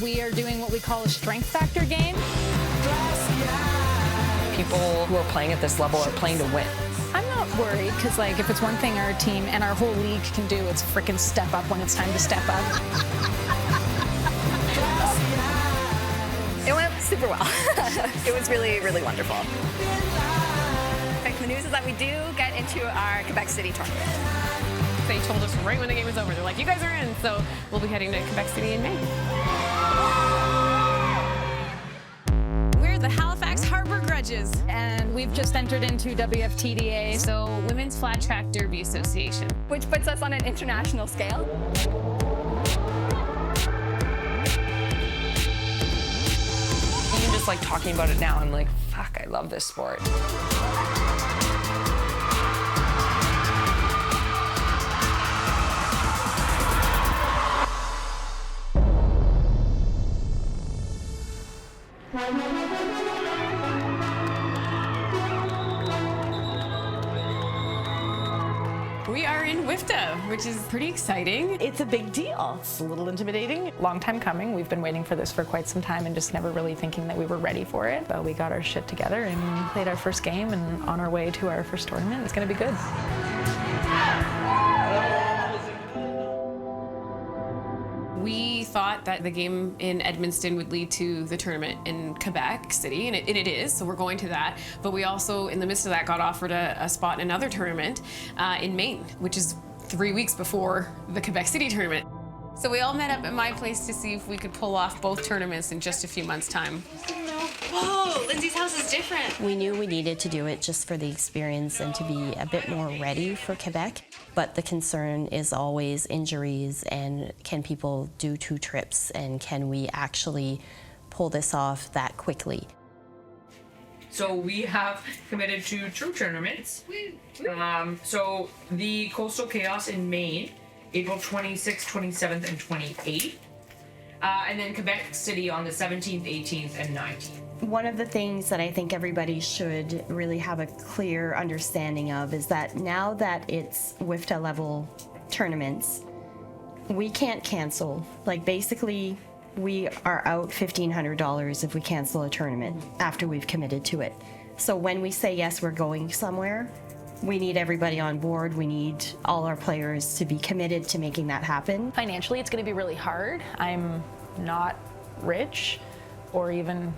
we are doing what we call a strength factor game. People who are playing at this level are playing to win. I'm not worried, because like if it's one thing our team and our whole league can do, it's freaking step up when it's time to step up. It went super well. It was really, really wonderful. The news is that we do get into our Quebec City tournament. They told us right when the game was over. They're like, you guys are in, so we'll be heading to Quebec City in May. We're the Halifax Harbor Grudges, and we've just entered into WFTDA, So Women's Flat Track Derby Association. Which puts us on an international scale. Even just like talking about it now, I'm like, fuck, I love this sport. We are in WIFTA, which is pretty exciting. It's a big deal. It's a little intimidating. long time coming. We've been waiting for this for quite some time and just never really thinking that we were ready for it. But we got our shit together and played our first game and on our way to our first tournament. It's gonna be good. We thought that the game in Edmundston would lead to the tournament in Quebec City, and it is, so we're going to that. But we also, in the midst of that, got offered a spot in another tournament in Maine, which is 3 weeks before the Quebec City tournament. So we all met up at my place to see if we could pull off both tournaments in just a few months' time. Whoa, Lindsay's house is different. We knew we needed to do it just for the experience and to be a bit more ready for Quebec. But the concern is always injuries and can people do 2 trips and can we actually pull this off that quickly? So we have committed to 2 tournaments. So the Coastal Chaos in Maine, April 26th, 27th, and 28th. And then Quebec City on the 17th, 18th, and 19th. One of the things that I think everybody should really have a clear understanding of is that now that it's WIFTA level tournaments, we can't cancel. Like basically, we are out $1,500 if we cancel a tournament after we've committed to it. So when we say yes, we're going somewhere, we need everybody on board. We need all our players to be committed to making that happen. Financially, it's gonna be really hard. I'm not rich or even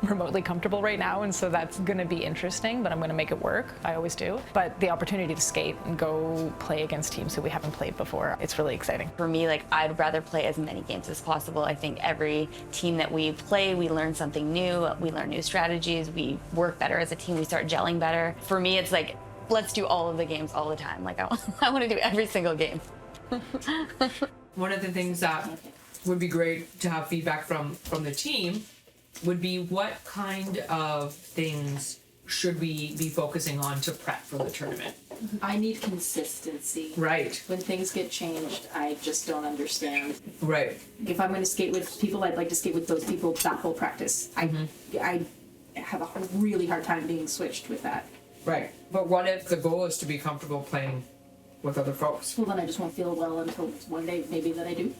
remotely comfortable right now, and so that's gonna be interesting, but I'm gonna make it work. I always do. But the opportunity to skate and go play against teams who we haven't played before, it's really exciting. For me, like, I'd rather play as many games as possible. I think every team that we play, we learn something new, we learn new strategies, we work better as a team, we start gelling better. For me, it's like, let's do all of the games all the time. Like, I want to do every single game. One of the things that would be great to have feedback from the team would be what kind of things should we be focusing on to prep for the tournament? I need consistency. Right. When things get changed, I just don't understand. Right. If I'm going to skate with people, I'd like to skate with those people that whole practice. I have a really hard time being switched with that. Right. But what if the goal is to be comfortable playing with other folks? Well, then I just won't feel well until one day maybe that I do.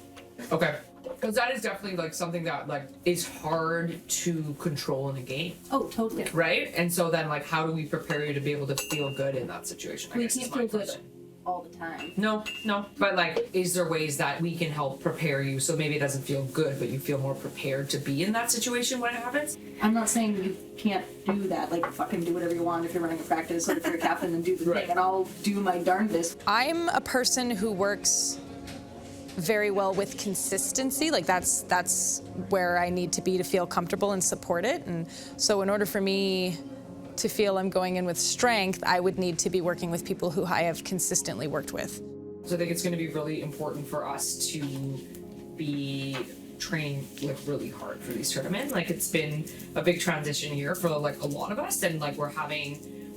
Okay. Because that is definitely like something that like is hard to control in a game. Oh, totally. Right? And so then like how do we prepare you to be able to feel good in that situation? I We guess can't is my feel good question. all the time. No. But like, is there ways that we can help prepare you so maybe it doesn't feel good, but you feel more prepared to be in that situation when it happens? I'm not saying you can't do that. Like, fucking do whatever you want if you're running a practice or if you're a captain and do the thing, and I'll do my darndest. I'm a person who works very well with consistency. Like that's where I need to be to feel comfortable and support it. And so in order for me to feel I'm going in with strength, I would need to be working with people who I have consistently worked with. So I think it's going to be really important for us to be trained like really hard for these tournaments. Like it's been a big transition year for like a lot of us, and like we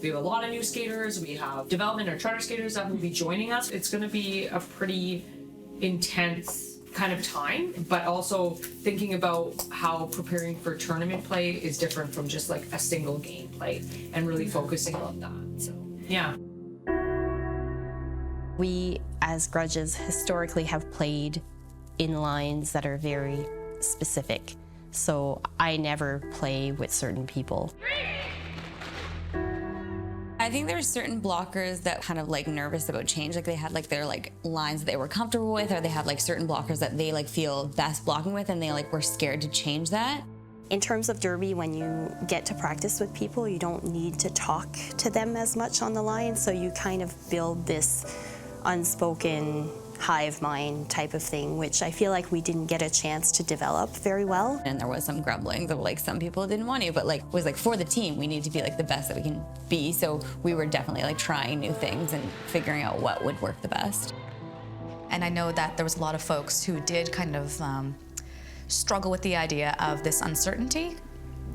have a lot of new skaters, we have development or charter skaters that will be joining us. It's going to be a pretty intense kind of time, but also thinking about how preparing for tournament play is different from just like a single game play and really focusing on that. So yeah. We, as Grudges, historically have played in lines that are very specific. So I never play with certain people. I think there's certain blockers that kind of like nervous about change. Like they had like their like lines that they were comfortable with, or they had like certain blockers that they like feel best blocking with, and they like were scared to change that. In terms of derby, when you get to practice with people, you don't need to talk to them as much on the line, so you kind of build this unspoken hive mind type of thing, which I feel like we didn't get a chance to develop very well. And there was some grumbling that like some people didn't want to, but like was like for the team, we need to be like the best that we can be. So we were definitely like trying new things and figuring out what would work the best. And I know that there was a lot of folks who did kind of struggle with the idea of this uncertainty.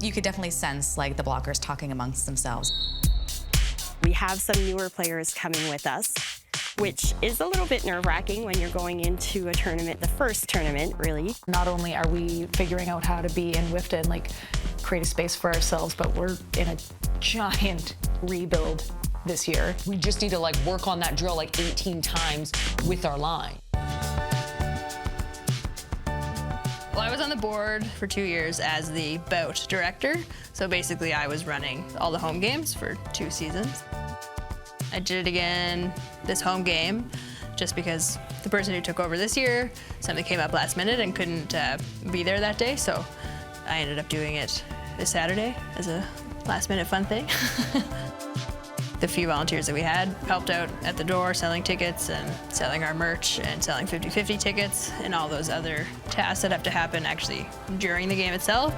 You could definitely sense like the blockers talking amongst themselves. We have some newer players coming with us, which is a little bit nerve-wracking when you're going into a tournament, the first tournament, really. Not only are we figuring out how to be in WIFTA and like create a space for ourselves, but we're in a giant rebuild this year. We just need to like work on that drill like 18 times with our line. Well, I was on the board for 2 years as the bout director. So basically I was running all the home games for 2 seasons. I did it again this home game just because the person who took over this year, something came up last minute and couldn't be there that day. So I ended up doing it this Saturday as a last minute fun thing. The few volunteers that we had helped out at the door selling tickets and selling our merch and selling 50-50 tickets and all those other tasks that have to happen actually during the game itself.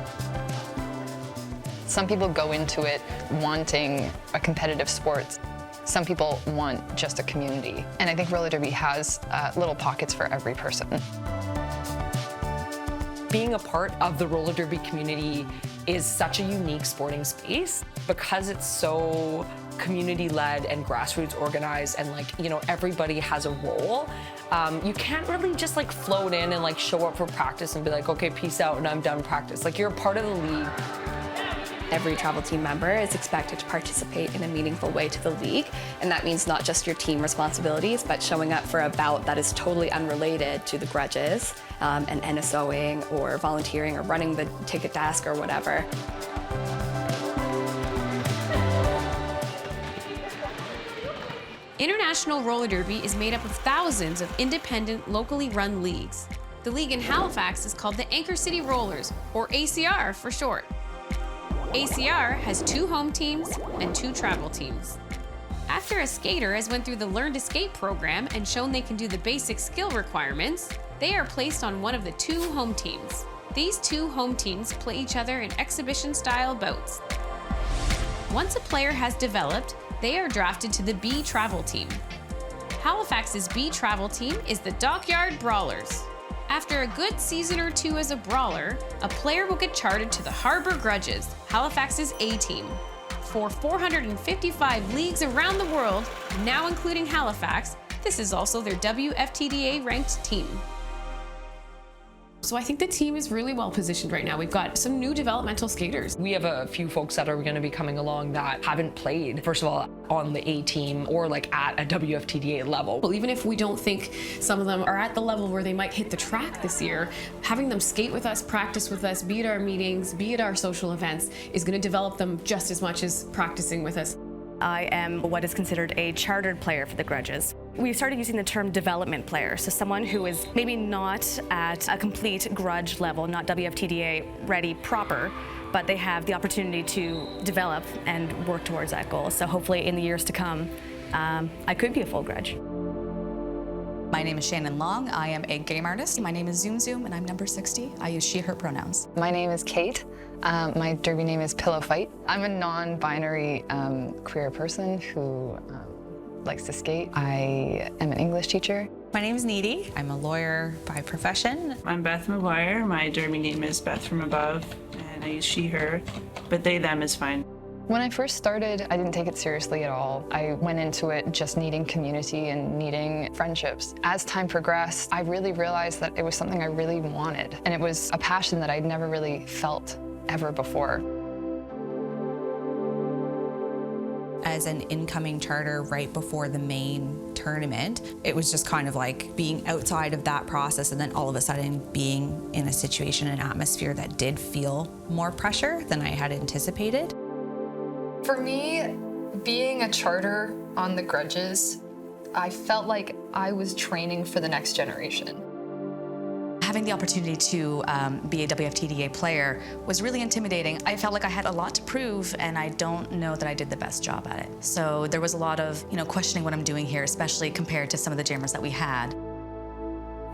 Some people go into it wanting a competitive sport. Some people want just a community. And I think roller derby has little pockets for every person. Being a part of the roller derby community is such a unique sporting space because it's so community-led and grassroots organized, and like, you know, everybody has a role. You can't really just like float in and like show up for practice and be like, okay, peace out and I'm done practice. Like, you're a part of the league. Every travel team member is expected to participate in a meaningful way to the league, and that means not just your team responsibilities, but showing up for a bout that is totally unrelated to the Grudges, and NSOing or volunteering or running the ticket desk or whatever. International roller derby is made up of thousands of independent, locally run leagues. The league in Halifax is called the Anchor City Rollers, or ACR for short. ACR has 2 home teams and 2 travel teams. After a skater has went through the Learn to Skate program and shown they can do the basic skill requirements, they are placed on one of the 2 home teams. These 2 home teams play each other in exhibition-style bouts. Once a player has developed, they are drafted to the B travel team. Halifax's B travel team is the Dockyard Brawlers. After a good season or 2 as a brawler, a player will get chartered to the Harbour Grudges, Halifax's A team. For 455 leagues around the world, now including Halifax, this is also their WFTDA ranked team. So I think the team is really well positioned right now. We've got some new developmental skaters. We have a few folks that are going to be coming along that haven't played, first of all, on the A team or like at a WFTDA level. Well, even if we don't think some of them are at the level where they might hit the track this year, having them skate with us, practice with us, be at our meetings, be at our social events, is going to develop them just as much as practicing with us. I am what is considered a chartered player for the Grudges. We started using the term development player, so someone who is maybe not at a complete Grudge level, not WFTDA ready proper, but they have the opportunity to develop and work towards that goal. So hopefully in the years to come, I could be a full Grudge. My name is Shannon Long. I am a game artist. My name is Zoom Zoom, and I'm number 60. I use she, her pronouns. My name is Kate. My derby name is Pillow Fight. I'm a non-binary queer person who likes to skate. I am an English teacher. My name is Needy. I'm a lawyer by profession. I'm Beth McGuire. My derby name is Beth from Above, and I use she, her, but they, them is fine. When I first started, I didn't take it seriously at all. I went into it just needing community and needing friendships. As time progressed, I really realized that it was something I really wanted, and it was a passion that I'd never really felt ever before. as an incoming charter right before the Maine tournament, it was just kind of like being outside of that process and then all of a sudden being in a situation, an atmosphere that did feel more pressure than I had anticipated. For me, being a charter on the Grudges, I felt like I was training for the next generation. Having the opportunity to be a WFTDA player was really intimidating. I felt like I had a lot to prove, and I don't know that I did the best job at it. So there was a lot of, questioning what I'm doing here, especially compared to some of the jammers that we had.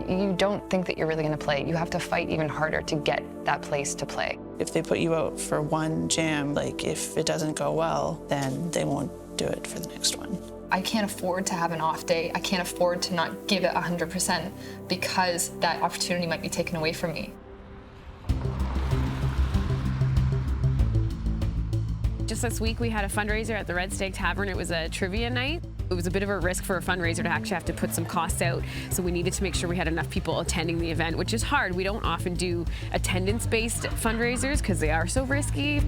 You don't think that you're really going to play. You have to fight even harder to get that place to play. If they put you out for one jam, like if it doesn't go well, then they won't do it for the next one. I can't afford to have an off day. I can't afford to not give it 100% because that opportunity might be taken away from me. Just this week, we had a fundraiser at the Red Stag Tavern. It was a trivia night. It was a bit of a risk for a fundraiser to actually have to put some costs out, so we needed to make sure we had enough people attending the event, which is hard. We don't often do attendance-based fundraisers because they are so risky.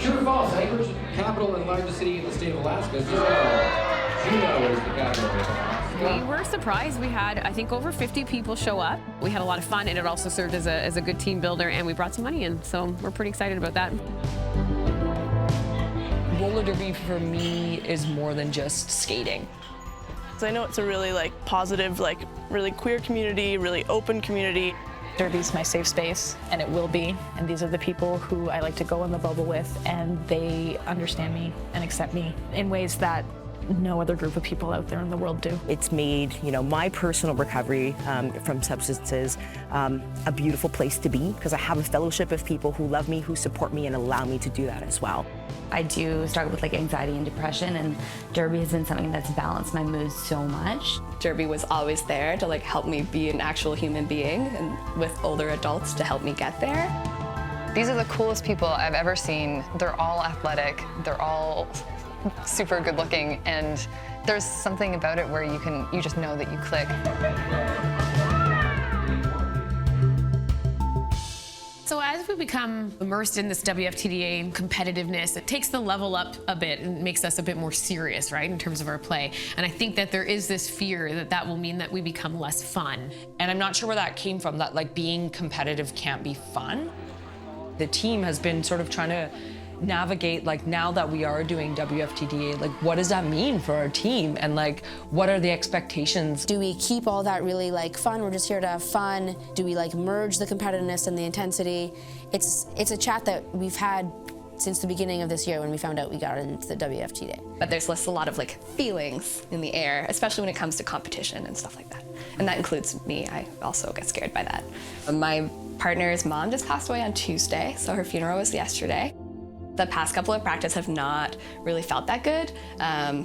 True or false? Anchorage, capital and largest city in the state of Alaska. Juneau is the capital of Alaska. We were surprised. We had, I think, over 50 people show up. We had a lot of fun, and it also served as a good team builder, and we brought some money in, so we're pretty excited about that. Roller derby for me is more than just skating. So I know it's a really positive, really queer community, really open community. Derby's my safe space, and it will be. And these are the people who I like to go in the bubble with, and they understand me and accept me in ways that no other group of people out there in the world do. It's made, my personal recovery from substances a beautiful place to be, because I have a fellowship of people who love me, who support me, and allow me to do that as well. I do struggle with anxiety and depression, and derby has been something that's balanced my mood so much. Derby was always there to help me be an actual human being, and with older adults to help me get there. These are the coolest people I've ever seen. They're all athletic. They're all super good looking, and there's something about it where you just know that you click. So as we become immersed in this WFTDA competitiveness, it takes the level up a bit and makes us a bit more serious, right, in terms of our play. And I think that there is this fear that will mean that we become less fun. And I'm not sure where that came from, that being competitive can't be fun. The team has been sort of trying to navigate, now that we are doing WFTDA, what does that mean for our team? And what are the expectations? Do we keep all that really fun? We're just here to have fun. Do we merge the competitiveness and the intensity? It's a chat that we've had since the beginning of this year when we found out we got into the WFTDA. But there's a lot of feelings in the air, especially when it comes to competition and stuff like that. And that includes me. I also get scared by that. My partner's mom just passed away on Tuesday, so her funeral was yesterday. The past couple of practices have not really felt that good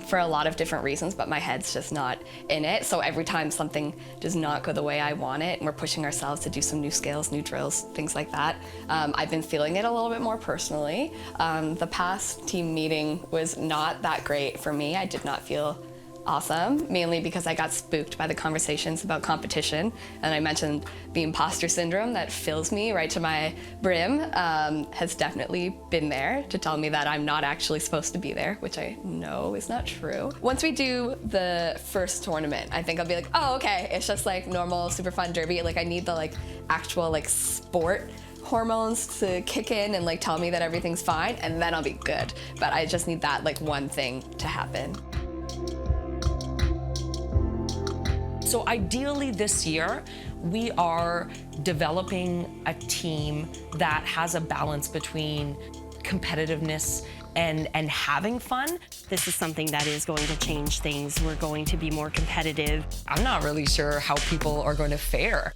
for a lot of different reasons, but my head's just not in it. So every time something does not go the way I want it, and we're pushing ourselves to do some new scales, new drills, things like that, I've been feeling it a little bit more personally. The past team meeting was not that great for me. I did not feel awesome, mainly because I got spooked by the conversations about competition, and I mentioned the imposter syndrome that fills me right to my brim has definitely been there to tell me that I'm not actually supposed to be there, which I know is not true. Once we do the first tournament, I think I'll be oh, okay, it's just normal, super fun derby. I need the actual sport hormones to kick in and tell me that everything's fine, and then I'll be good. But I just need that one thing to happen. So ideally this year, we are developing a team that has a balance between competitiveness and having fun. This is something that is going to change things. We're going to be more competitive. I'm not really sure how people are going to fare.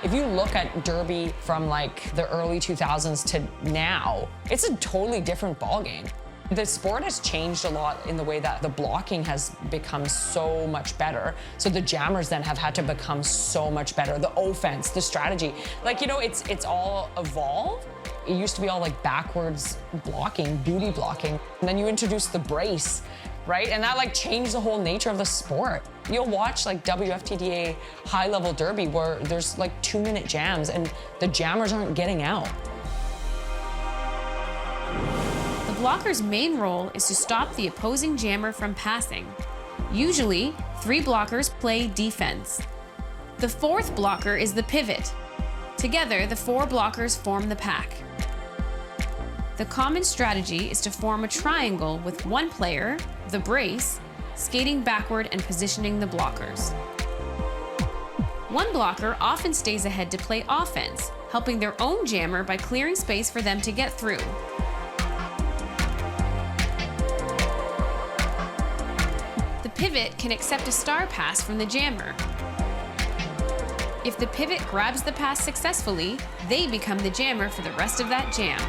If you look at derby from the early 2000s to now, it's a totally different ballgame. The sport has changed a lot in the way that the blocking has become so much better. So the jammers then have had to become so much better. The offense, the strategy, like, you know, it's all evolved. It used to be all like backwards blocking, booty blocking. And then you introduce the brace, right? And that like changed the whole nature of the sport. You'll watch like WFTDA high-level derby where there's like 2-minute jams and the jammers aren't getting out. The blocker's main role is to stop the opposing jammer from passing. Usually, 3 blockers play defense. The 4th blocker is the pivot. Together, the 4 blockers form the pack. The common strategy is to form a triangle with one player, the brace, skating backward and positioning the blockers. One blocker often stays ahead to play offense, helping their own jammer by clearing space for them to get through. The pivot can accept a star pass from the jammer. If the pivot grabs the pass successfully, they become the jammer for the rest of that jam.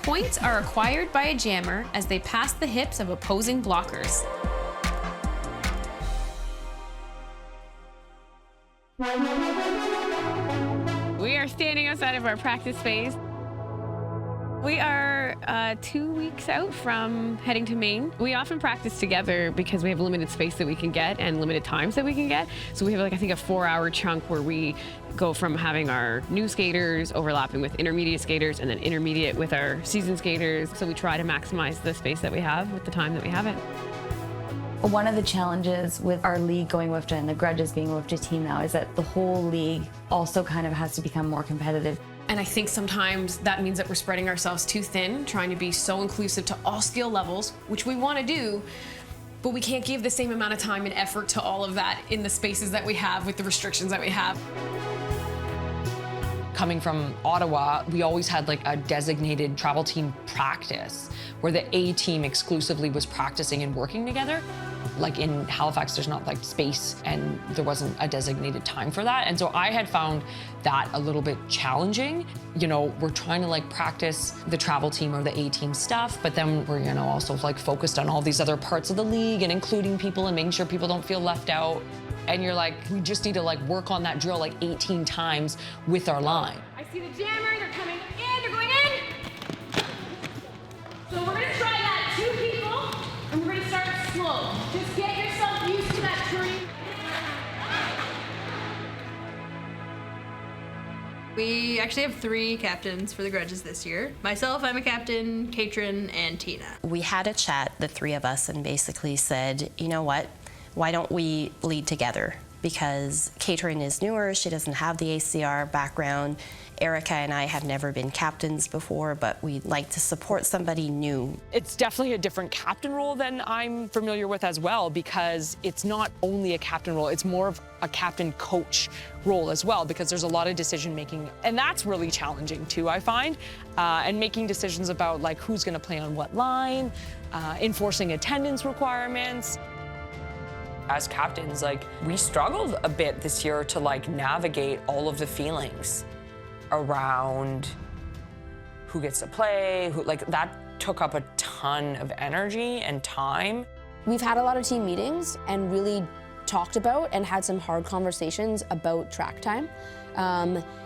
Points are acquired by a jammer as they pass the hips of opposing blockers. We are standing outside of our practice space. We are 2 weeks out from heading to Maine. We often practice together because we have limited space that we can get and limited times that we can get. So we have like, I think, a 4-hour chunk where we go from having our new skaters overlapping with intermediate skaters and then intermediate with our seasoned skaters. So we try to maximize the space that we have with the time that we have it. One of the challenges with our league going WIFTA and the Grudges being a WIFTA team now is that the whole league also kind of has to become more competitive. And I think sometimes that means that we're spreading ourselves too thin, trying to be so inclusive to all skill levels, which we want to do, but we can't give the same amount of time and effort to all of that in the spaces that we have with the restrictions that we have. Coming from Ottawa, we always had like a designated travel team practice where the A team exclusively was practicing and working together. Like in Halifax, there's not like space and there wasn't a designated time for that. And so I had found that a little bit challenging. You know, we're trying to like practice the travel team or the A team stuff, but then we're, you know, also like focused on all these other parts of the league and including people and making sure people don't feel left out. And you're like, we just need to like work on that drill like 18 times with our line. I see the jammer, they're coming in, they're going in. So we're gonna try that 2 people, and we're gonna start slow. Just get yourself used to that terrain. We actually have 3 captains for the Grudges this year. Myself, I'm a captain, Katrin, and Tina. We had a chat, the 3 of us, and basically said, you know what? Why don't we lead together? Because Katrin is newer, she doesn't have the ACR background. Erica and I have never been captains before, but we'd like to support somebody new. It's definitely a different captain role than I'm familiar with as well, because it's not only a captain role, it's more of a captain coach role as well, because there's a lot of decision making, and that's really challenging too, I find, and making decisions about like who's gonna play on what line, enforcing attendance requirements. As captains, like, we struggled a bit this year to like navigate all of the feelings around who gets to play, who, like, that took up a ton of energy and time. We've had a lot of team meetings and really talked about and had some hard conversations about track time.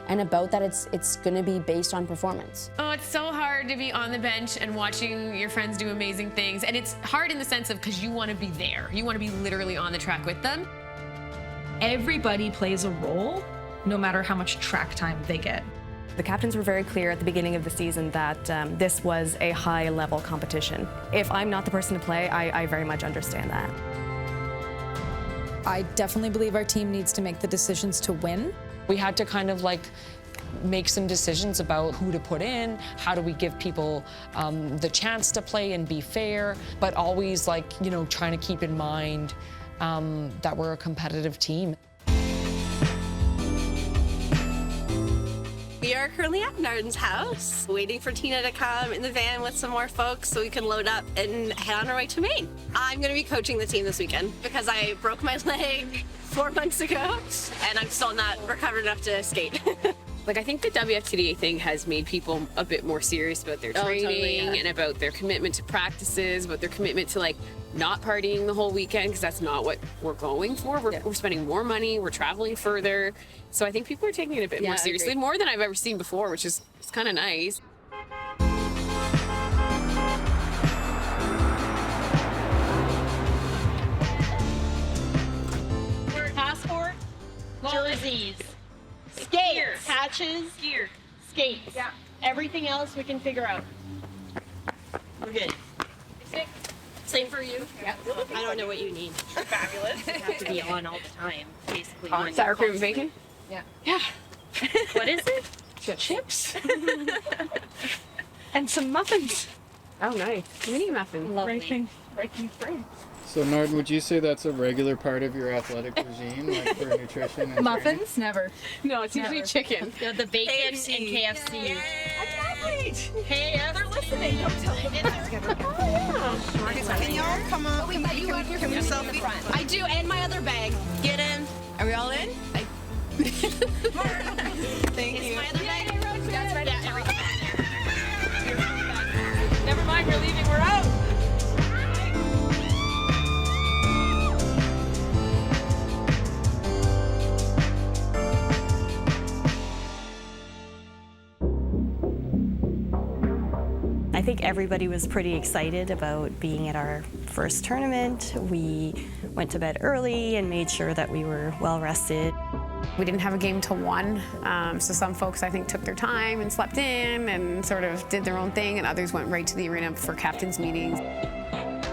And about that it's gonna be based on performance. Oh, it's so hard to be on the bench and watching your friends do amazing things. And it's hard in the sense of because you want to be there. You want to be literally on the track with them. Everybody plays a role, no matter how much track time they get. The captains were very clear at the beginning of the season that this was a high-level competition. If I'm not the person to play, I very much understand that. I definitely believe our team needs to make the decisions to win. We had to kind of like make some decisions about who to put in, how do we give people the chance to play and be fair, but always like, you know, trying to keep in mind that we're a competitive team. We are currently at Narden's house, waiting for Tina to come in the van with some more folks so we can load up and head on our way to Maine. I'm going to be coaching the team this weekend because I broke my leg 4 months ago and I'm still not recovered enough to skate. Like, I think the WFTDA thing has made people a bit more serious about their training and about their commitment to practices, about their commitment to, like, not partying the whole weekend, because that's not what we're going for. We're spending more money, we're traveling further. So I think people are taking it a bit more seriously, more than I've ever seen before, which is kind of nice. Passport, jerseys, skates, patches, gear, skates. Yeah. Everything else we can figure out. We're good. Same for you. Yeah. I don't know what you need. Fabulous. You have to be on all the time, basically. Sour cream and bacon? Yeah. Yeah. What is it? Chips. And some muffins. Oh, nice. Mini muffins. Lovely. Breaking free. So, Nord, would you say that's a regular part of your athletic regime, like for nutrition and Muffins? Never. No, it's usually Never. chicken. The bacon and KFC. Hey, they're listening. Don't tell them. Can y'all come up? Can we selfie? I do, and my other bag. Get in. Are we all in? Thank you. My other bag. That's right. Yeah, everything. Never mind, we're leaving. We're out. I think everybody was pretty excited about being at our first tournament. We went to bed early and made sure that we were well rested. We didn't have a game till 1, so some folks, I think, took their time and slept in and sort of did their own thing, and others went right to the arena for captain's meetings.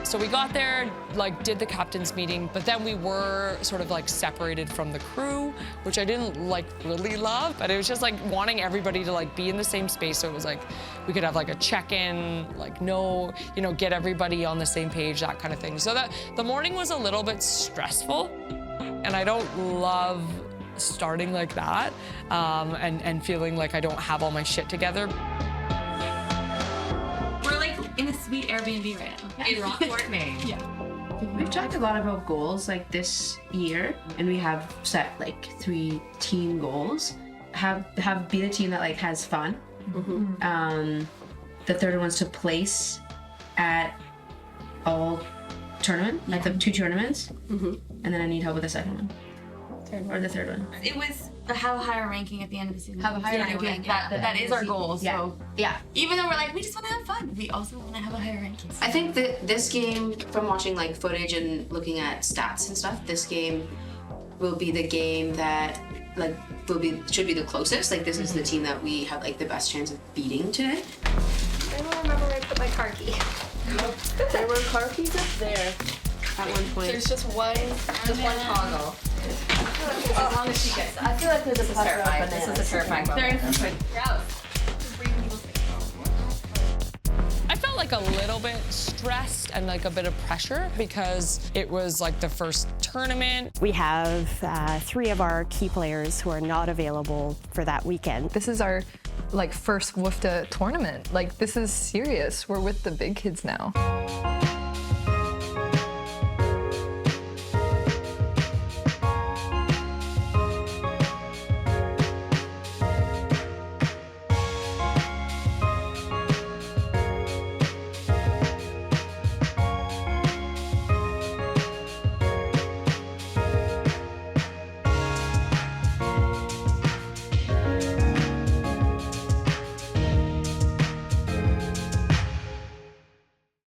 So we got there, like, did the captain's meeting, but then we were sort of like separated from the crew, which I didn't like really love, but it was just like wanting everybody to like be in the same space. So it was like we could have like a check-in, like get everybody on the same page, that kind of thing. So that the morning was a little bit stressful, and I don't love starting like that and feeling like I don't have all my shit together. We're like in a sweet Airbnb right now. In Rockport, Maine. Yeah. We've talked a lot about goals like this year, and we have set like 3 team goals. Be the team that like has fun. Mm-hmm. The third one's to place at all tournament, like the 2 tournaments, and then I need help with the second one. Or the third one. It was have a higher ranking at the end of the season. Have a higher ranking. That is our goal. Yeah. So Yeah. even though we're like, we just want to have fun, we also want to have a higher ranking. I think that this game, from watching like footage and looking at stats and stuff, this game will be the game that like should be the closest. Like this is the team that we have like the best chance of beating today. I don't remember where I put my car key. There were car keys up there at one point. There's just one toggle. As long as she gets. I feel like there's a terrifying. This is a terrifying moment. You're out. I felt like a little bit stressed and like a bit of pressure because it was like the first tournament. We have 3 of our key players who are not available for that weekend. This is our first WFTA tournament. Like, this is serious. We're with the big kids now.